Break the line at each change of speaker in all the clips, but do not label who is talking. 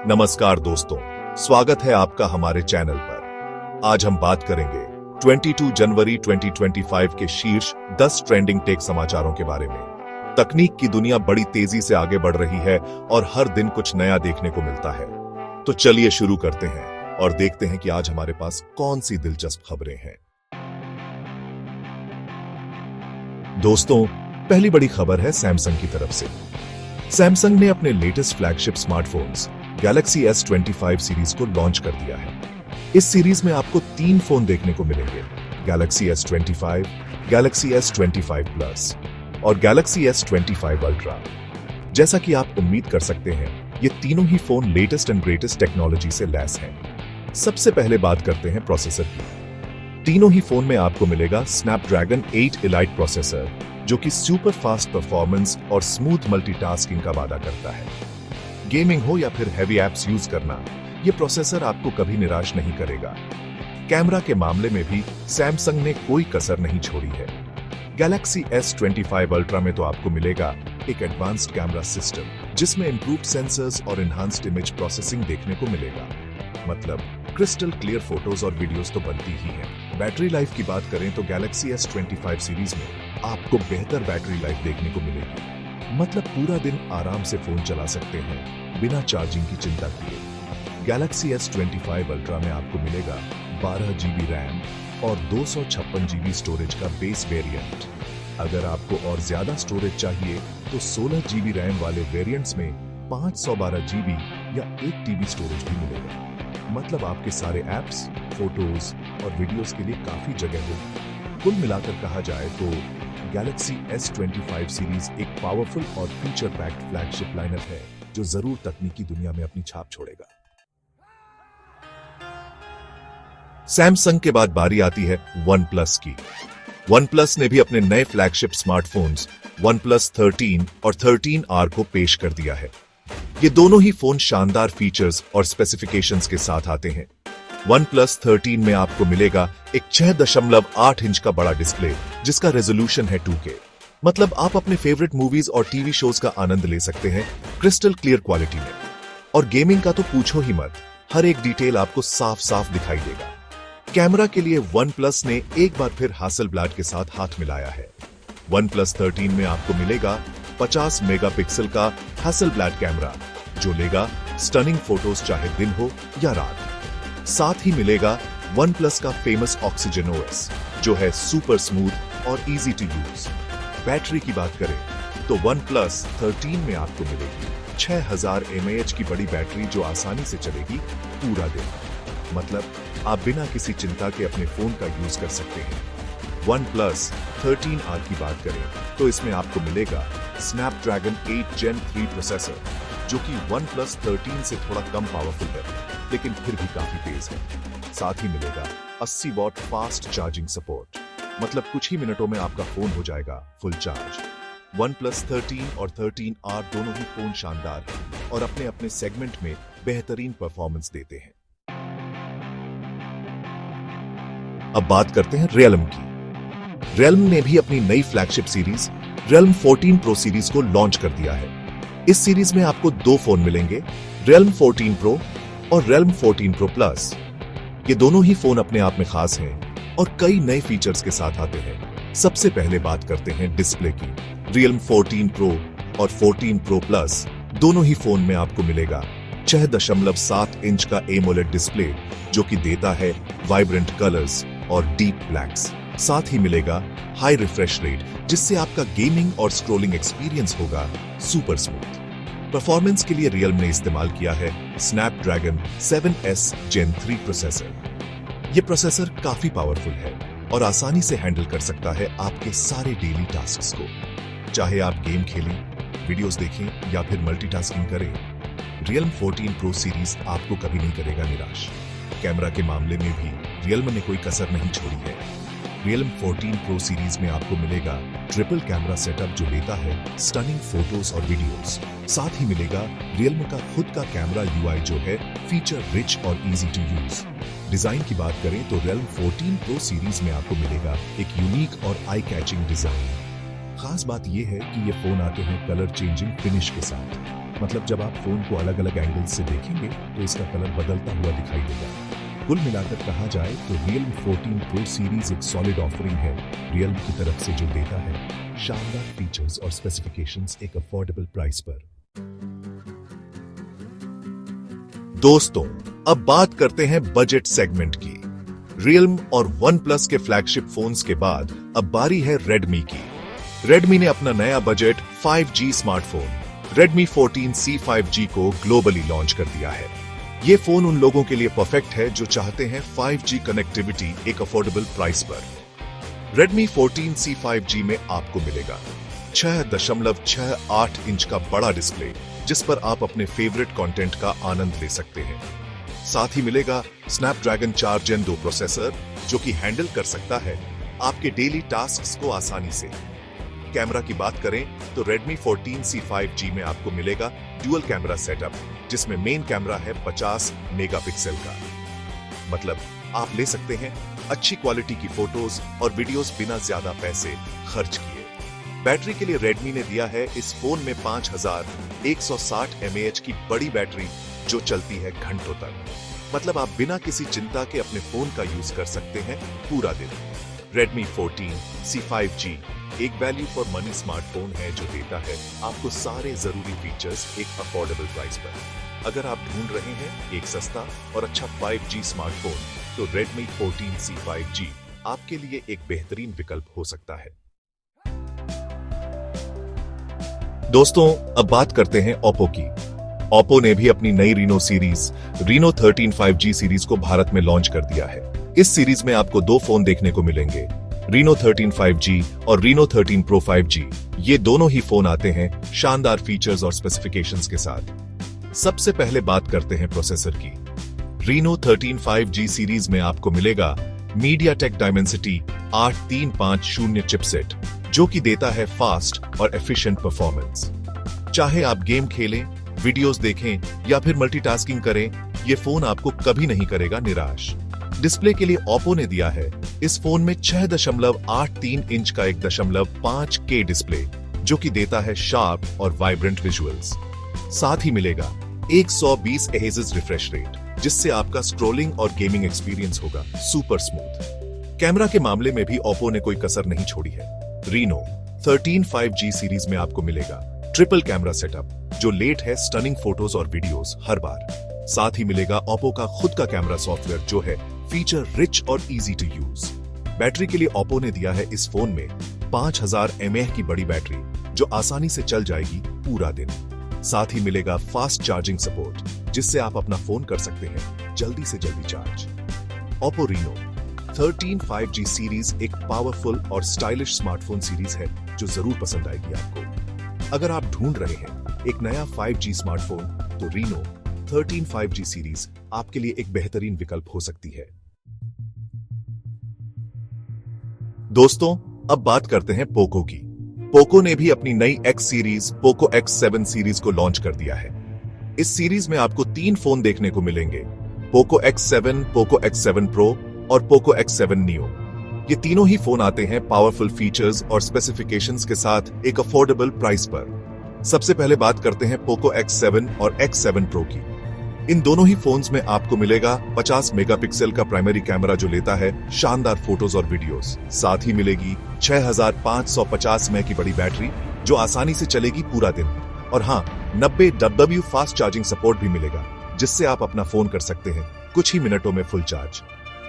नमस्कार दोस्तों, स्वागत है आपका हमारे चैनल पर। आज हम बात करेंगे 22 जनवरी 2025 के शीर्ष 10 ट्रेंडिंग टेक समाचारों के बारे में। तकनीक की दुनिया बड़ी तेजी से आगे बढ़ रही है और हर दिन कुछ नया देखने को मिलता है। तो चलिए शुरू करते हैं और देखते हैं कि आज हमारे पास कौन सी दिलचस्प खबरें हैं। दोस्तों, पहली बड़ी खबर है सैमसंग की तरफ से। सैमसंग ने अपने latest flagship smartphones Galaxy S25 series को लॉन्च कर दिया है। इस सीरीज में आपको 3 फोन देखने को मिलेंगे, Galaxy S25, Galaxy S25 plus और गैलेक्सी S25 अल्ट्रा। जैसा कि आप उम्मीद कर सकते हैं, ये तीनों ही phone latest and greatest technology से लैस हैं। सबसे पहले बात करते हैं प्रोसेसर की। तीनों ही फोन में आपको मिलेगा स्नैपड्रैगन 8 एलाइट प्रोसेसर, जो कि सुपर फास्ट परफॉर्मेंस और स्मूथ मल्टीटास्किंग का वादा करता है। गेमिंग हो या फिर हैवी एप्स यूज करना, ये प्रोसेसर आपको कभी निराश नहीं करेगा। कैमरा के मामले में भी सैमसंग ने कोई कसर नहीं छोड़ी है। गैलेक्सी S25 अल्ट्रा में तो आपको मिलेगा एक एडवांस्ड कैमरा सिस्टम, जिसमें इंप्रूव्ड सेंसर्स और एनहांस्ड इमेज प्रोसेसिंग देखने को मिलेगा। मतलब क्रिस्टल क्लियर फोटोज और वीडियोस तो बनती ही हैं। बैटरी लाइफ की बात करें तो गैलेक्सी S25 सीरीज में आपको बेहतर बैटरी लाइफ देखने को मिलेगी। मतलब पूरा दिन आराम से फोन चला सकते हैं बिना चार्जिंग की चिंता किए। गैलेक्सी S25 अल्ट्रा में आपको मिलेगा 12 GB रैम और 256 GB स्टोरेज का बेस वेरिएंट। अगर आपको और ज्यादा स्टोरेज चाहिए तो 16 GB रैम वाले वेरिएंट्स में 512 GB या 1 TB स्टोरेज भी मिलेगा। मतलब आपके सारे एप्स, फोटोज और वीडियोस के लिए काफी जगह होगी। कुल मिलाकर कहा जाए तो गैलेक्सी S25 सीरीज एक पावरफुल और फीचर पैक्ड फ्लैगशिप लाइनअप है, जो जरूर तकनीकी दुनिया में अपनी छाप छोड़ेगा। सैमसंग के बाद बारी आती है OnePlus की। OnePlus ने भी अपने नए फ्लैगशिप स्मार्टफोन्स OnePlus 13 और 13R को पेश कर दिया है। ये दोनों ही फोन शानदार फीचर्स और स्पेसिफिकेशंस के साथ आते हैं। OnePlus 13 में आपको मिलेगा एक 6.8 इंच का बड़ा डिस्प्ले, जिसका रेजोल्यूशन है 2K। मतलब आप अपने फेवरेट मूवीज और टीवी शोज का आनंद ले सकते हैं क्रिस्टल क्लियर क्वालिटी में। और गेमिंग का तो पूछो ही मत, हर एक डिटेल आपको साफ साफ दिखाई देगा। कैमरा के लिए OnePlus ने एक बार फिर हासलब्लैड के साथ हाथ मिलाया है। OnePlus 13 में आपको मिलेगा 50 मेगापिक्सल का हासलब्लैड कैमरा, जो लेगा स्टनिंग फोटोज चाहे दिन हो या रात। साथ ही मिलेगा OnePlus का फेमस ऑक्सीजन OS, जो है सुपर स्मूथ और इजी टू यूज। बैटरी की बात करें तो OnePlus 13 में आपको मिलेगी 6000 mAh की बड़ी बैटरी, जो आसानी से चलेगी पूरा दिन। मतलब आप बिना किसी चिंता के अपने फोन का यूज कर सकते हैं। OnePlus 13R की बात करें तो इसमें आपको मिलेगा स्नैपड्रैगन 8 Gen 3 प्रोसेसर, जो कि OnePlus 13 से थोड़ा कम पावरफुल है, लेकिन फिर भी काफी तेज है। साथ ही मिलेगा 80 वॉट फास्ट चार्जिंग सपोर्ट। मतलब कुछ ही मिनटों में आपका फोन हो जाएगा फुल चार्ज। OnePlus 13 और 13R दोनों ही फोन शानदार हैं और अपने अपने सेगमेंट में बेहतरीन परफॉर्मेंस देते हैं। अब बात करते हैं Realme की। Realme ने भी अपनी नई flagship series Realme 14 Pro series को लॉन्च कर दिया है। इस सीरीज में आपको 2 फोन मिलेंगे, Realme 14 Pro और Realme 14 Pro Plus। ये दोनों ही फोन अपने आप में खास हैं और कई नए फीचर्स के साथ आते हैं। सबसे पहले बात करते हैं डिस्प्ले की। Realme 14 Pro और 14 Pro Plus दोनों ही फोन में आपको मिलेगा 6.7 इंच का AMOLED डिस्प्ले, जो कि देता है वाइब्रेंट कलर्स और डीप ब्लैक्स। साथ ही मिलेगा हाई रिफ्रेश रेट, जिससे आपका गेमिंग और स्क्रोलिंग एक्सपीरियंस होगा सुपर स्मूथ। परफॉर्मेंस के लिए Realme ने इस्तेमाल किया है स्नैपड्रैगन 7S Gen 3 प्रोसेसर। ये प्रोसेसर काफी पावरफुल है और आसानी से हैंडल कर सकता है आपके सारे डेली टास्क्स को। चाहे आप गेम खेलें, वीडियोस देखें या फिर मल्टीटास्किंग करें, Realme 14 Pro सीरीज आपको कभी नहीं करेगा निराश। कैमरा के मामले में भी Realme ने कोई कसर नहीं छोड़ी है। Realme 14 Pro सीरीज में आपको मिलेगा ट्रिपल कैमरा सेटअप, जो लेता है स्टनिंग फोटोज और वीडियोस। साथ ही मिलेगा Realme का खुद का कैमरा UI, जो है फीचर रिच और इजी टू यूज। डिजाइन की बात करें तो Realme 14 Pro सीरीज में आपको मिलेगा एक यूनिक और आई कैचिंग डिजाइन। खास बात यह है कि ये फोन आते हैं कलर चेंजिंग फिनिश के साथ। मतलब जब आप फोन को अलग अलग एंगल से देखेंगे तो इसका कलर बदलता हुआ दिखाई देगा। कुल मिलाकर कहा जाए तो Realme 14 Pro सीरीज एक सॉलिड ऑफरिंग है Realme की तरफ से जो देता है शानदार फीचर्स और स्पेसिफिकेशंस एक अफोर्डेबल प्राइस पर। दोस्तों, अब बात करते हैं बजट सेगमेंट की। Realme और OnePlus के फ्लैगशिप फोन्स के बाद अब बारी है Redmi की। Redmi ने अपना नया budget 5G smartphone Redmi 14C 5G को ग्लोबली लॉन्च कर दिया है। ये फोन उन लोगों के लिए परफेक्ट है जो चाहते हैं 5G कनेक्टिविटी एक अफोर्डेबल प्राइस पर। Redmi 14C 5G में आपको मिलेगा 6.68 इंच का बड़ा डिस्प्ले जिस पर आप अपने फेवरेट कंटेंट का आनंद ले सकते हैं। साथ ही मिलेगा Snapdragon 4 Gen 2 प्रोसेसर जो कि हैंडल कर सकता है आपके डेली टास्क्स को आसानी से। कैमरा की बात करें तो Redmi 14C 5G में आपको मिलेगा डुअल कैमरा सेटअप जिसमें मेन कैमरा है 50 मेगापिक्सल का। मतलब आप ले सकते हैं अच्छी क्वालिटी की फोटोज और वीडियोस बिना ज्यादा पैसे खर्च किए। बैटरी के लिए Redmi ने दिया है इस फोन में 5160 mAh की बड़ी बैटरी जो चलती है घंटों तक। मतलब आप बिना किसी चिंता के अपने फोन का यूज कर सकते हैं पूरा दिन। Redmi 14C 5G एक वैल्यू फॉर मनी स्मार्टफोन है जो देता है आपको सारे जरूरी फीचर्स एक अफोर्डेबल प्राइस पर। अगर आप ढूंढ रहे हैं एक सस्ता और अच्छा 5G स्मार्टफोन तो Redmi 14C 5G आपके लिए एक बेहतरीन विकल्प हो सकता है। दोस्तों, अब बात करते हैं Oppo की। Oppo ने भी अपनी नई Reno series Reno 13 5G series को भारत में लॉन्च कर दिया है। इस सीरीज में आपको दो फोन देखने को मिलेंगे, Reno 13 5G और Reno 13 Pro 5G। ये दोनों ही फोन आते हैं शानदार फीचर्स और स्पेसिफिकेशंस के साथ। सबसे पहले बात करते हैं प्रोसेसर की। Reno 13 5G सीरीज में आपको मिलेगा MediaTek Dimensity 8350 चिपसेट जो कि देता है फास्ट और एफिशिएंट परफॉर्मेंस। चाहे आप गेम खेलें, वीडियोस देखें या फिर मल्टीटास्किंग करें, ये फोन आपको कभी नहीं करेगा निराश। डिस्प्ले के लिए Oppo ने दिया है इस फोन में 6.83 इंच का 1.5K डिस्प्ले जो कि देता है शार्प और वाइब्रेंट विजुअल्स। साथ ही मिलेगा 120 Hz रिफ्रेश रेट जिससे आपका स्क्रॉलिंग और गेमिंग एक्सपीरियंस होगा सुपर स्मूथ। कैमरा के मामले में भी Oppo ने कोई कसर नहीं छोड़ी है। Reno 13 5G सीरीज में आपको मिलेगा ट्रिपल कैमरा सेटअप जो लेट है स्टनिंग फोटोज और वीडियोस हर बार। साथ ही मिलेगा Oppo का खुद का कैमरा सॉफ्टवेयर जो है फीचर रिच और इजी टू यूज। बैटरी के लिए Oppo ने दिया है इस फोन में 5000 mAh की बड़ी बैटरी जो आसानी से चल जाएगी पूरा दिन। साथ ही मिलेगा फास्ट चार्जिंग सपोर्ट जिससे आप अपना फोन कर सकते हैं जल्दी से जल्दी charge. Oppo Reno 13 5G series एक पावरफुल और स्टाइलिश स्मार्टफोन सीरीज है जो जरूर पसंद आएगी आपको। अगर आप ढूंढ रहे हैं एक नया 5G स्मार्टफोन तो Reno 13 5G सीरीज आपके लिए एक बेहतरीन विकल्प हो सकती है। दोस्तों, अब बात करते हैं Poco की। Poco ने भी अपनी नई X series Poco X7 series को लॉन्च कर दिया है। इस सीरीज में आपको 3 फोन देखने को मिलेंगे, Poco X7, Poco X7 Pro और Poco X7 Neo। ये तीनों ही फोन आते हैं पावरफुल फीचर्स और स्पेसिफिकेशंस के साथ एक अफोर्डेबल प्राइस पर। सबसे पहले बात करते हैं Poco X7 और X7 Pro की। इन दोनों ही फोन्स में आपको मिलेगा 50 मेगापिक्सल का प्राइमरी कैमरा जो लेता है शानदार फोटोज और वीडियोस। साथ ही मिलेगी 6550 mAh की बड़ी बैटरी जो आसानी से चलेगी पूरा दिन। और हाँ, 90W फास्ट चार्जिंग सपोर्ट भी मिलेगा जिससे आप अपना फोन कर सकते हैं कुछ ही मिनटों में full charge.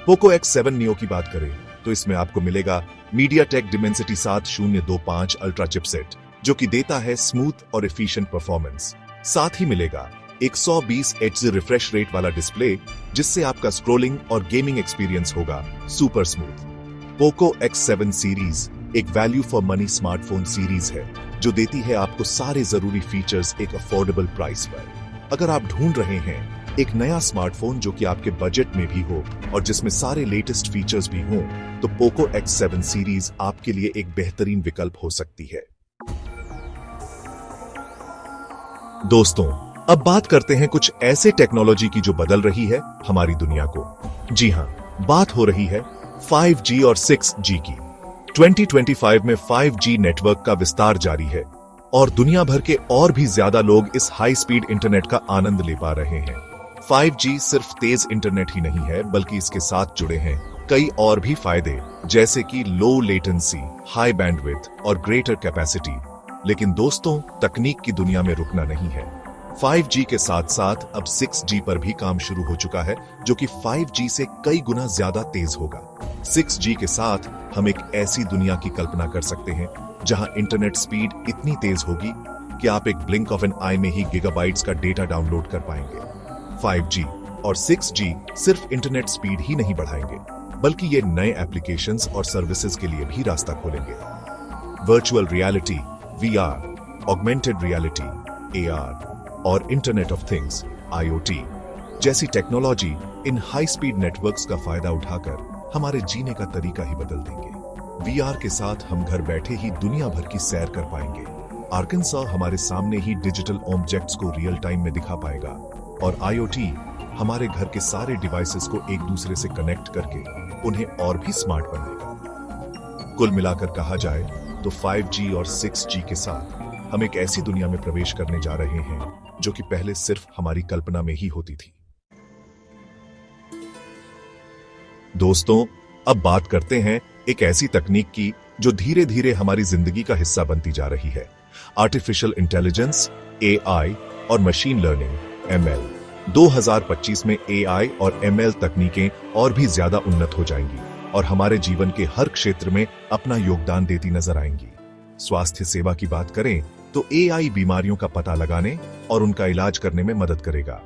Poco X7 Neo की बात करें तो इसमें आपको मिलेगा MediaTek Dimensity 7025 अल्ट्रा चिपसेट जो कि देता है स्मूथ और एफिशिएंट परफॉर्मेंस। साथ ही मिलेगा 120 Hz रिफ्रेश रेट वाला डिस्प्ले जिससे आपका स्क्रॉलिंग और गेमिंग एक्सपीरियंस होगा super smooth. Poco X7 series एक value for money smartphone series है जो देती है आपको सारे जरूरी फीचर्स एक अफोर्डेबल प्राइस पर। अगर आप ढूंढ रहे हैं एक नया स्मार्टफोन जो कि आपके बजट में भी हो और जिसमें सारे लेटेस्ट फीचर्स भी हों तो Poco X7 सीरीज आपके लिए एक बेहतरीन विकल्प हो सकती है। दोस्तों, अब बात करते हैं कुछ ऐसे टेक्नोलॉजी की जो बदल रही है हमारी दुनिया को। जी हां, बात हो रही है 5G और 6G की। 2025 में 5G नेटवर्क का विस्तार जारी है। और दुनिया भर के और भी ज्यादा लोग इस हाई स्पीड इंटरनेट का आनंद ले पा रहे हैं। 5G सिर्फ तेज इंटरनेट ही नहीं है, बल्कि इसके साथ जुड़े हैं कई और भी फायदे, जैसे कि लो लेटेंसी, हाई बैंडविड्थ और ग्रेटर कैपेसिटी। लेकिन दोस्तों, तकनीक की दुनिया में रुकना नहीं है। 5G के साथ साथ अब 6G पर भी काम शुरू हो चुका है, जो कि 5G से कई गुना ज्यादा तेज होगा। 6G के साथ हम एक ऐसी दुनिया की कल्पना कर सकते हैं जहां इंटरनेट स्पीड इतनी तेज होगी कि आप एक ब्लिंक ऑफ एन आई में ही गीगाबाइट्स का डेटा डाउनलोड कर पाएंगे। 5G और 6G सिर्फ इंटरनेट स्पीड ही नहीं बढ़ाएंगे, बल्कि ये नए एप्लीकेशंस और सर्विसेज के लिए भी रास्ता खोलेंगे। Virtual reality, VR, augmented reality, AR और इंटरनेट ऑफ थिंग्स, IoT जैसी technology in high speed networks का फायदा उठाकर हमारे जीने का तरीका ही बदल देंगे। VR के साथ हम घर बैठे ही दुनिया भर की सैर कर पाएंगे। आर्कनसॉ हमारे सामने ही डिजिटल ऑब्जेक्ट्स को रियल टाइम में दिखा पाएगा और IoT हमारे घर के सारे डिवाइसेस को एक दूसरे से कनेक्ट करके उन्हें और भी स्मार्ट बनाएगा। कुल मिलाकर कहा जाए तो 5G और 6G के साथ हम एक ऐसी दुनिया में प्रवेश करने जा रहे हैं जो कि पहले सिर्फ हमारी कल्पना में ही होती थी। दोस्तों, अब बात करते हैं एक ऐसी तकनीक की जो धीरे धीरे हमारी जिंदगी का हिस्सा बनती जा रही है। आर्टिफिशियल इंटेलिजेंस, AI और मशीन लर्निंग, ML। 2025 में AI और ML तकनीकें और भी ज्यादा उन्नत हो जाएंगी और हमारे जीवन के हर क्षेत्र में अपना योगदान देती नजर आएंगी। स्वास्थ्य सेवा की बात करें तो AI बीमारियों का पता लगाने और उनका इलाज करने में मदद करेगा।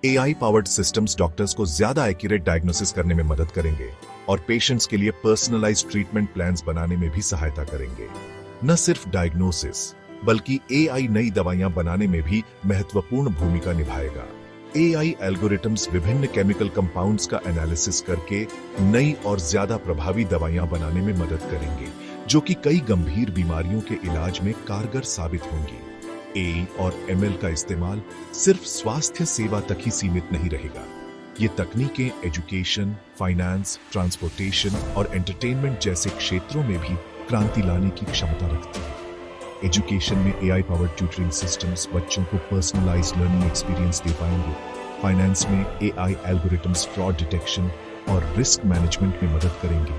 AI पावर्ड सिस्टम्स डॉक्टर्स को ज्यादा एक्यूरेट डायग्नोसिस करने में मदद करेंगे और पेशेंट्स के लिए पर्सनलाइज्ड ट्रीटमेंट प्लान्स बनाने में भी सहायता करेंगे। न सिर्फ डायग्नोसिस, बल्कि AI नई दवाइयां बनाने में भी महत्वपूर्ण भूमिका निभाएगा। AI एल्गोरिथम्स विभिन्न केमिकल कंपाउंड्स का एनालिसिस करके नई और ज्यादा प्रभावी दवाइयां बनाने में मदद करेंगे, जो कि कई गंभीर बीमारियों के इलाज में कारगर साबित होंगी। AI और ML का इस्तेमाल सिर्फ स्वास्थ्य सेवा तक ही सीमित नहीं रहेगा। ये तकनीकें एजुकेशन, फाइनेंस, ट्रांसपोर्टेशन और एंटरटेनमेंट जैसे क्षेत्रों में भी क्रांति लाने की क्षमता रखती है। एजुकेशन में AI पावर्ड ट्यूटरिंग सिस्टम्स बच्चों को पर्सनलाइज्ड लर्निंग एक्सपीरियंस दे पाएंगे। फाइनेंस में AI एल्गोरिथम्स फ्रॉड डिटेक्शन और रिस्क मैनेजमेंट में मदद करेंगे।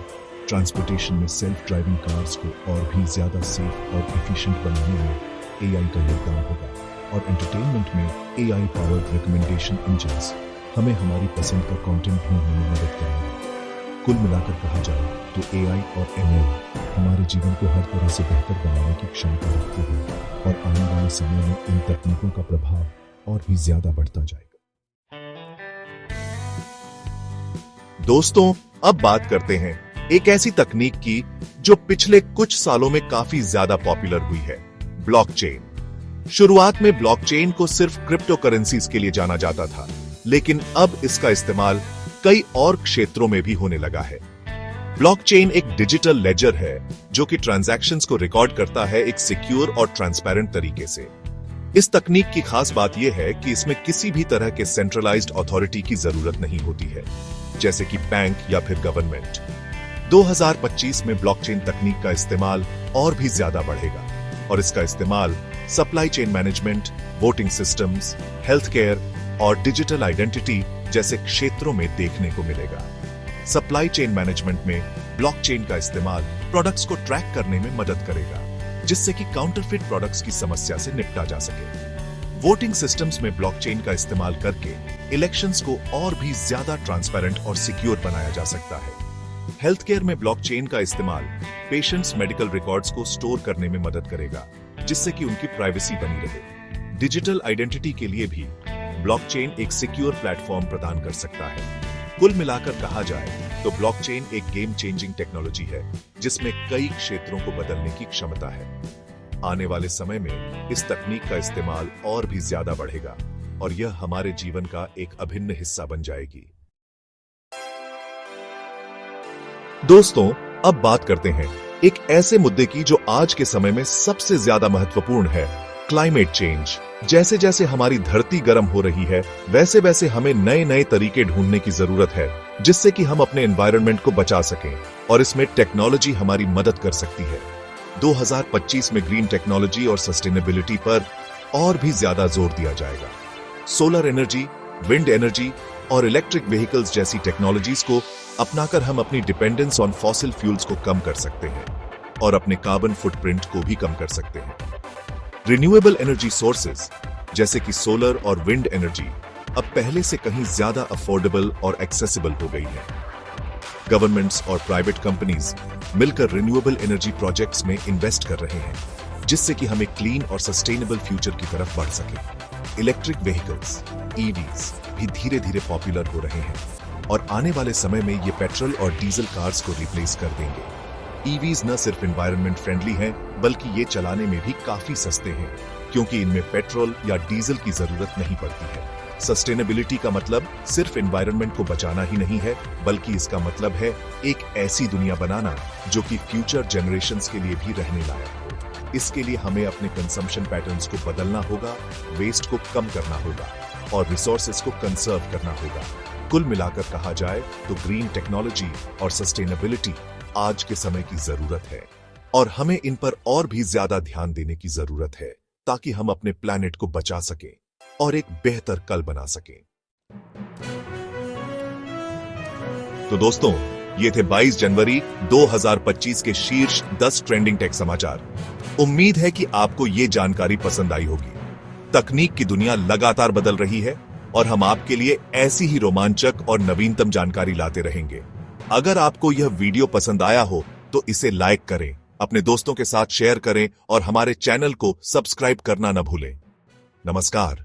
ट्रांसपोर्टेशन में सेल्फ ड्राइविंग कार्स को और भी ज्यादा सेफ और एफिशिएंट बनाने में AI का योगदान होगा। और एंटरटेनमेंट में AI पावर्ड रिकमेंडेशन इंजन्स हमें हमारी पसंद का कंटेंट ढूंढने में मदद करेंगे। कुल मिलाकर कहा जाए तो AI और ML हमारे जीवन को हर तरह से बेहतर बनाने की क्षमता रखते हैं और आने वाले समय में इन तकनीकों का प्रभाव और भी ज्यादा बढ़ता जाएगा। दोस्तों, अब बात करते हैं एक ऐसी तकनीक की जो पिछले कुछ सालों में काफी ज्यादा पॉपुलर हुई है, ब्लॉकचेन। शुरुआत में ब्लॉकचेन को सिर्फ क्रिप्टो करेंसीज के लिए जाना जाता था, लेकिन अब इसका इस्तेमाल कई और क्षेत्रों में भी होने लगा है। ब्लॉकचेन एक डिजिटल लेजर है जो कि ट्रांजैक्शंस को रिकॉर्ड करता है एक सिक्योर और ट्रांसपेरेंट तरीके से। इस तकनीक की खास बात यह है कि इसमें किसी भी तरह के सेंट्रलाइज्ड अथॉरिटी की जरूरत नहीं होती है, जैसे कि बैंक या फिर गवर्नमेंट। 2025 में ब्लॉकचेन तकनीक का इस्तेमाल और भी ज्यादा बढ़ेगा और इसका इस्तेमाल supply chain management, voting systems, health care और डिजिटल आइडेंटिटी जैसे क्षेत्रों में देखने को मिलेगा। सप्लाई चेन मैनेजमेंट में ब्लॉकचेन का इस्तेमाल प्रोडक्ट्स को ट्रैक करने में मदद करेगा, जिससे कि काउंटरफिट प्रोडक्ट्स की समस्या से निपटा जा सके। वोटिंग सिस्टम्स में ब्लॉकचेन का इस्तेमाल करके इलेक्शंस को और भी ज्यादा ट्रांसपेरेंट और सिक्योर बनाया जा सकता है। हेल्थ केयर में ब्लॉकचेन का इस्तेमाल पेशेंट्स मेडिकल रिकॉर्ड्स को स्टोर करने में मदद करेगा, जिससे कि उनकी प्राइवेसी बनी रहे। डिजिटल आइडेंटिटी के लिए भी ब्लॉकचेन एक सिक्योर प्लेटफॉर्म प्रदान कर सकता है। कुल मिलाकर कहा जाए तो ब्लॉकचेन एक गेम चेंजिंग टेक्नोलॉजी है जिसमें कई क्षेत्रों को बदलने की क्षमता है। आने वाले समय में इस तकनीक का इस्तेमाल और भी ज्यादा बढ़ेगा और यह हमारे जीवन का एक अभिन्न हिस्सा बन जाएगी। दोस्तों, अब बात करते हैं एक ऐसे मुद्दे की जो आज के समय में सबसे ज्यादा महत्वपूर्ण है, क्लाइमेट चेंज। जैसे जैसे हमारी धरती गर्म हो रही है, वैसे वैसे हमें नए नए तरीके ढूंढने की जरूरत है जिससे कि हम अपने एनवायरनमेंट को बचा सकें, और इसमें टेक्नोलॉजी हमारी मदद कर सकती है। 2025 में ग्रीन टेक्नोलॉजी और सस्टेनेबिलिटी पर और भी ज्यादा जोर दिया जाएगा। सोलर एनर्जी, विंड एनर्जी और इलेक्ट्रिक व्हीकल्स जैसी टेक्नोलॉजीज को अपनाकर हम अपनी डिपेंडेंस ऑन फॉसिल फ्यूल्स को कम कर सकते हैं और अपने कार्बन फुटप्रिंट को भी कम कर सकते हैं। रिन्यूएबल एनर्जी सोर्सेज जैसे कि सोलर और विंड एनर्जी अब पहले से कहीं ज्यादा अफोर्डेबल और एक्सेसिबल हो गई है। गवर्नमेंट्स और प्राइवेट कंपनीज मिलकर रिन्यूएबल एनर्जी प्रोजेक्ट्स में इन्वेस्ट कर रहे हैं, जिससे कि हम एक क्लीन और सस्टेनेबल फ्यूचर की तरफ बढ़ सके। इलेक्ट्रिक व्हीकल्स ईवीज भी धीरे धीरे पॉपुलर हो रहे हैं और आने वाले समय में ये पेट्रोल और डीजल कार्स को रिप्लेस कर देंगे। ईवीज न सिर्फ एनवायरनमेंट फ्रेंडली हैं, बल्कि ये चलाने में भी काफी सस्ते हैं, क्योंकि इनमें पेट्रोल या डीजल की जरूरत नहीं पड़ती है। सस्टेनेबिलिटी का मतलब सिर्फ एनवायरनमेंट को बचाना ही नहीं है, बल्कि इसका मतलब है एक ऐसी दुनिया बनाना जो कि फ्यूचर जनरेशंस के लिए भी रहने लायक हो। इसके लिए हमें अपने कंजम्पशन पैटर्न्स को बदलना होगा, वेस्ट को कम करना होगा और रिसोर्सेज को कंजर्व करना होगा। कुल मिलाकर कहा जाए तो ग्रीन टेक्नोलॉजी और सस्टेनेबिलिटी आज के समय की जरूरत है और हमें इन पर और भी ज्यादा ध्यान देने की जरूरत है, ताकि हम अपने प्लैनेट को बचा सकें और एक बेहतर कल बना सकें। तो दोस्तों, ये थे 22 जनवरी 2025 के शीर्ष 10 ट्रेंडिंग टेक समाचार। उम्मीद है कि आपको ये जानकारी पसंद आई होगी। तकनीक की दुनिया लगातार बदल रही है और हम आपके लिए ऐसी ही रोमांचक और नवीनतम जानकारी लाते रहेंगे। अगर आपको यह वीडियो पसंद आया हो तो इसे लाइक करें, अपने दोस्तों के साथ शेयर करें और हमारे चैनल को सब्सक्राइब करना न भूलें। नमस्कार।